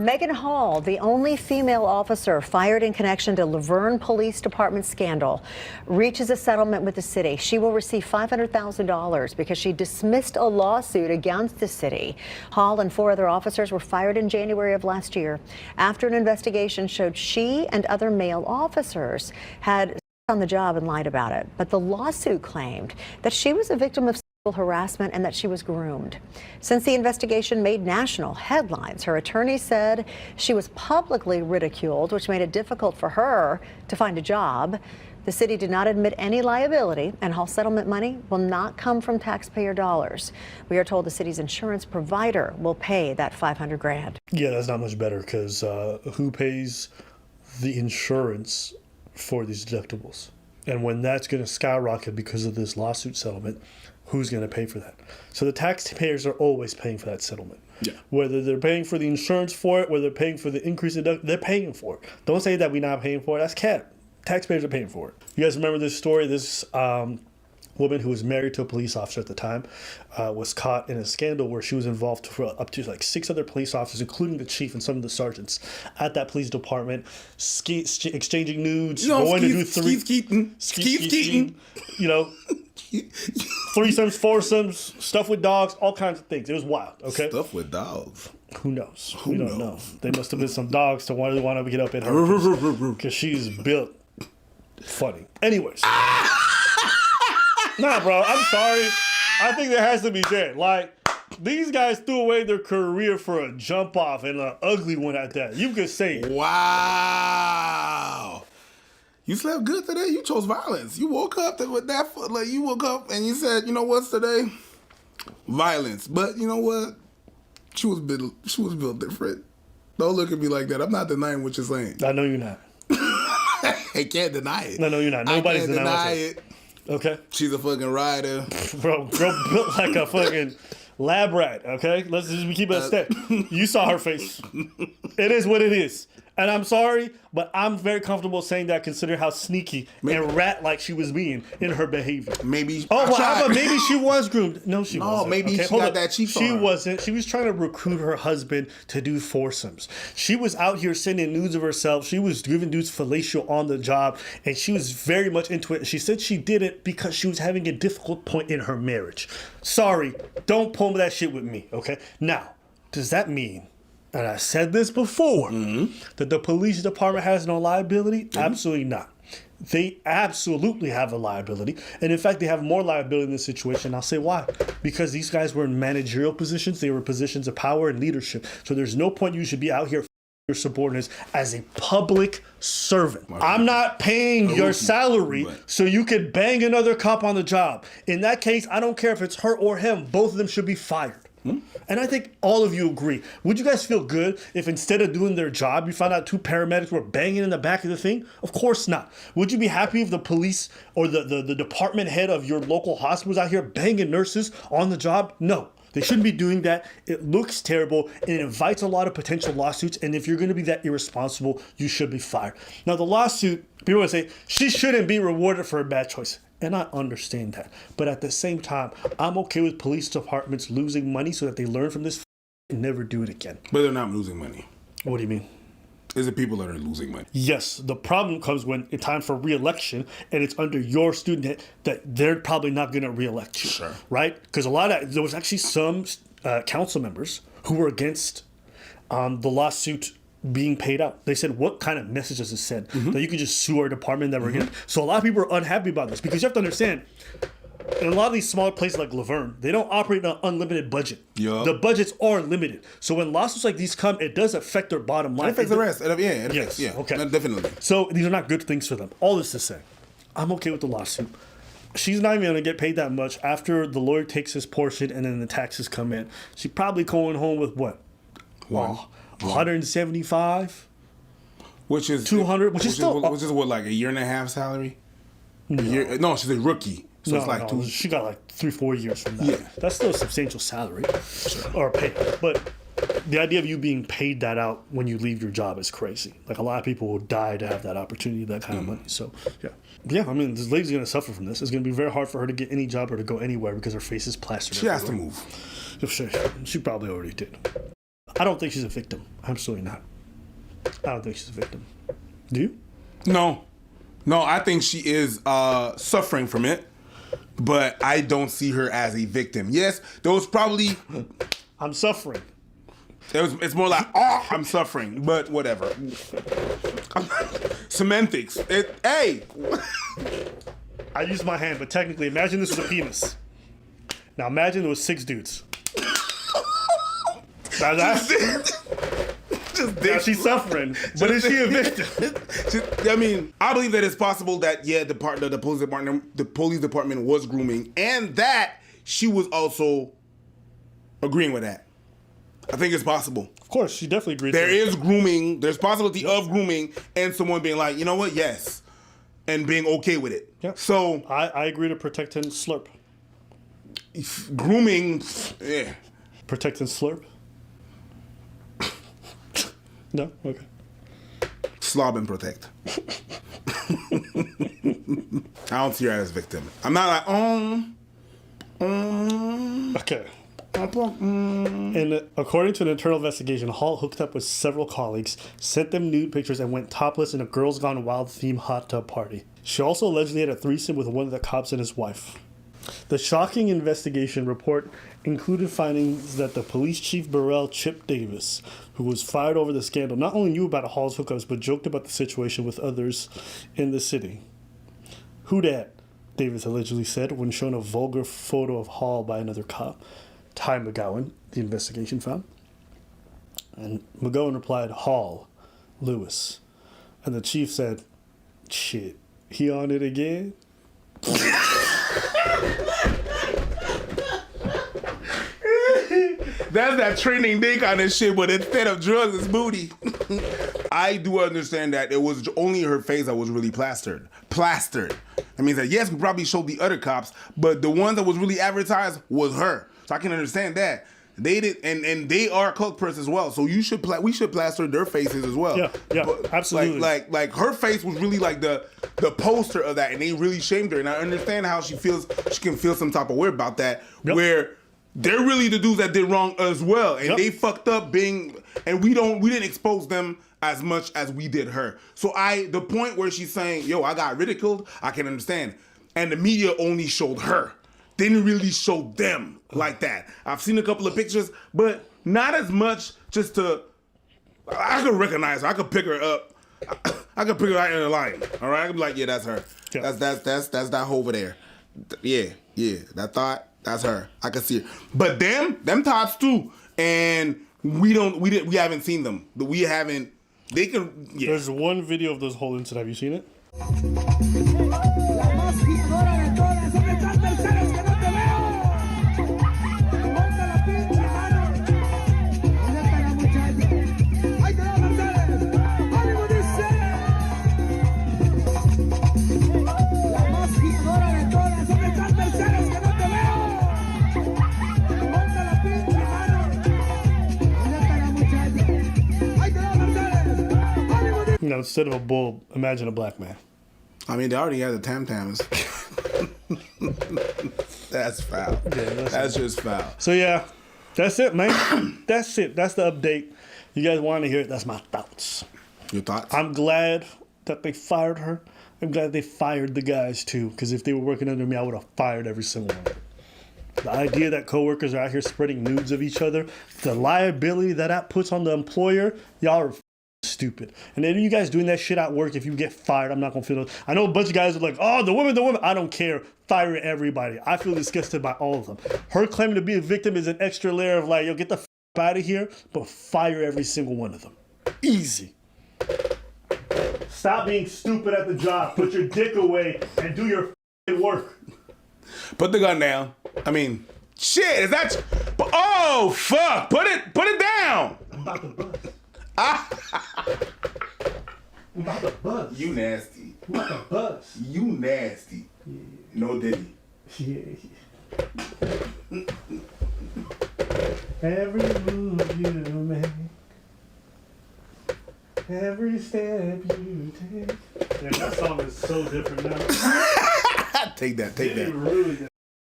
Megan Hall, the only female officer fired in connection to Laverne Police Department scandal, reaches a settlement with the city. She will receive $500,000 because she dismissed a lawsuit against the city. Hall and 4 other officers were fired in January of last year after an investigation showed she and other male officers had on the job and lied about it. But the lawsuit claimed that she was a victim of harassment and that she was groomed. Since the investigation made national headlines, her attorney said she was publicly ridiculed, which made it difficult for her to find a job. The city did not admit any liability, and Hall settlement money will not come from taxpayer dollars. We are told the city's insurance provider will pay that $500,000. Yeah, that's not much better because who pays the insurance for these deductibles? And when that's going to skyrocket because of this lawsuit settlement, who's going to pay for that? So the taxpayers are always paying for that settlement. Yeah. Whether they're paying for the insurance for it, whether they're paying for the increase in they're paying for it. Don't say that we're not paying for it. That's cap. Taxpayers are paying for it. You guys remember this story? This woman who was married to a police officer at the time was caught in a scandal where she was involved for up to like 6 other police officers, including the chief and some of the sergeants at that police department, exchanging nudes, going to do Keith Keaton. You know, threesomes, foursomes, stuff with dogs, all kinds of things. It was wild. Okay, Stuff with dogs. who knows? We don't know. They must have been some dogs to want to get up in her because she's built funny. Anyways. Nah, bro, I'm sorry. I think that has to be said. Like, these guys threw away their career for a jump off and an ugly one at that. You could say it. Wow. You slept good today. You chose violence. You woke up with that. Like, you woke up and you said, you know what's today? Violence. But you know what? She was built different. Don't look at me like that. I'm not denying what you're saying. I know you're not. I can't deny it. No, you're not. Nobody's I can't denying deny it. it. Okay? She's a fucking rider. Bro built like a fucking lab rat, okay? Let's just keep it a step. You saw her face. It is what it is. And I'm sorry, but I'm very comfortable saying that considering how sneaky and rat-like she was being in her behavior. Maybe. Oh, well, but maybe she was groomed. No, she wasn't. maybe Okay, she hold got up. that cheap She on her. wasn't. She was trying to recruit her husband to do foursomes. She was out here sending nudes of herself. She was giving dudes fellatio on the job, and she was very much into it. She said she did it because she was having a difficult point in her marriage. Sorry, don't pull that shit with me, okay? Now, does that mean, and I said this before, that the police department has no liability? Absolutely not. They absolutely have a liability. And in fact, they have more liability in this situation. I'll say why. Because these guys were in managerial positions. They were positions of power and leadership. So there's no point you should be out here your subordinates as a public servant. I'm not paying your salary so you could bang another cop on the job. In that case, I don't care if it's her or him. Both of them should be fired. And I think all of you agree. Would you guys feel good if instead of doing their job, you found out 2 paramedics were banging in the back of the thing? Of course not. Would you be happy if the police or the department head of your local hospital was out here banging nurses on the job? No. They shouldn't be doing that. It looks terrible and it invites a lot of potential lawsuits. And if you're going to be that irresponsible, you should be fired. Now, the lawsuit, people will say, she shouldn't be rewarded for a bad choice. And I understand that. But at the same time, I'm okay with police departments losing money so that they learn from this and never do it again. But they're not losing money. What do you mean? Is it people that are losing money? Yes, the problem comes when it's time for re-election and it's under your student that they're probably not going to re-elect you, Sure. right? Because there was actually some council members who were against the lawsuit being paid out. They said, what kind of message does it send? That you could just sue our department that we're getting. So a lot of people are unhappy about this because you have to understand, in a lot of these smaller places like Laverne, they don't operate on an unlimited budget. Yeah. The budgets are limited. So when lawsuits like these come, it does affect their bottom line. It affects the rest. It affects, Yes. yeah. Okay. Definitely. So these are not good things for them. All this to say, I'm okay with the lawsuit. She's not even going to get paid that much after the lawyer takes his portion and then the taxes come in. She's probably going home with what? 175? Which is 200, which is still which is what, like a year and a half salary? No, she's a rookie. So it's like she got like 3-4 years from that. Yeah. That's still a substantial salary or pay. But the idea of you being paid that out when you leave your job is crazy. Like a lot of people will die to have that opportunity, that kind of money. So yeah. I mean, this lady's gonna suffer from this. It's gonna be very hard for her to get any job or to go anywhere because her face is plastered. She has to move. She probably already did. I don't think she's a victim. Absolutely not. I don't think she's a victim. Do you? No, I think she is suffering from it, but I don't see her as a victim. Yes, there was probably I'm suffering. it's more like I'm suffering, but whatever. Semantics. Hey, I used my hand, but technically, imagine this was a penis. Now imagine there was 6 dudes. Now she's suffering, but is she a victim? I mean, I believe that it's possible that the police department was grooming, and that she was also agreeing with that. I think it's possible. Of course, she definitely agreed. There is grooming. There's possibility of grooming, and someone being like, you know what, yes, and being okay with it. Yeah. So I agree to protect and slurp. Grooming, yeah. Protect and slurp. No, okay. Slob and protect. I don't see her as a victim. I'm not like, Okay. And according to an internal investigation, Hall hooked up with several colleagues, sent them nude pictures, and went topless in a Girls Gone Wild themed hot tub party. She also allegedly had a threesome with one of the cops and his wife. The shocking investigation report included findings that the police chief Burrell Chip Davis, who was fired over the scandal, not only knew about Hall's hookups, but joked about the situation with others in the city. Who dat? Davis allegedly said when shown a vulgar photo of Hall by another cop. Ty McGowan, the investigation found. And McGowan replied, Hall, Lewis. And the chief said, shit, he on it again? That's that training day kind of shit, but instead of drugs, it's booty. I do understand that it was only her face that was really plastered. That means that, yes, we probably showed the other cops, but the one that was really advertised was her. So I can understand that. They did, and they are culprits as well. So we should plaster their faces as well. Yeah, but absolutely. Like her face was really like the poster of that, and they really shamed her. And I understand how she feels. She can feel some type of way about that, where they're really the dudes that did wrong as well, and they fucked up being. And we didn't expose them as much as we did her. So the point where she's saying, "Yo, I got ridiculed," I can understand, and the media only showed her. Didn't really show them like that. I've seen a couple of pictures, but not as much. Just I could recognize her. I could pick her up. I could pick her out in the line. All right, I could be like, yeah, that's her. Yeah. That's that hoe over there. Yeah. That thought, that's her. I could see her. But them thoughts too, and we haven't seen them. We haven't. They can. Yeah. There's one video of this whole incident. Have you seen it? You know, instead of a bull, imagine a black man. I mean, they already had the tam-tams. That's foul. Yeah, that's just foul. So, yeah, that's it, man. That's it. That's the update. You guys want to hear it? That's my thoughts. Your thoughts? I'm glad that they fired her. I'm glad they fired the guys, too, because if they were working under me, I would have fired every single one. The idea that coworkers are out here spreading nudes of each other, the liability that puts on the employer, y'all are stupid. And then you guys doing that shit at work, if you get fired, I'm not gonna feel it. I know a bunch of guys are like, oh, the women. I don't care. Fire everybody. I feel disgusted by all of them. Her claiming to be a victim is an extra layer of like, yo, get the out of here, but fire every single one of them. Easy. Stop being stupid at the job. Put your dick away and do your work. Put the gun down. I mean, shit, is that... Oh, fuck. Put it down. I'm about to bust. I'm about to bust. You nasty. I'm about to bust. You nasty. Yeah. No diddy. Yeah. Every move you make, every step you take. Yeah, that song is so different now. Take that. Really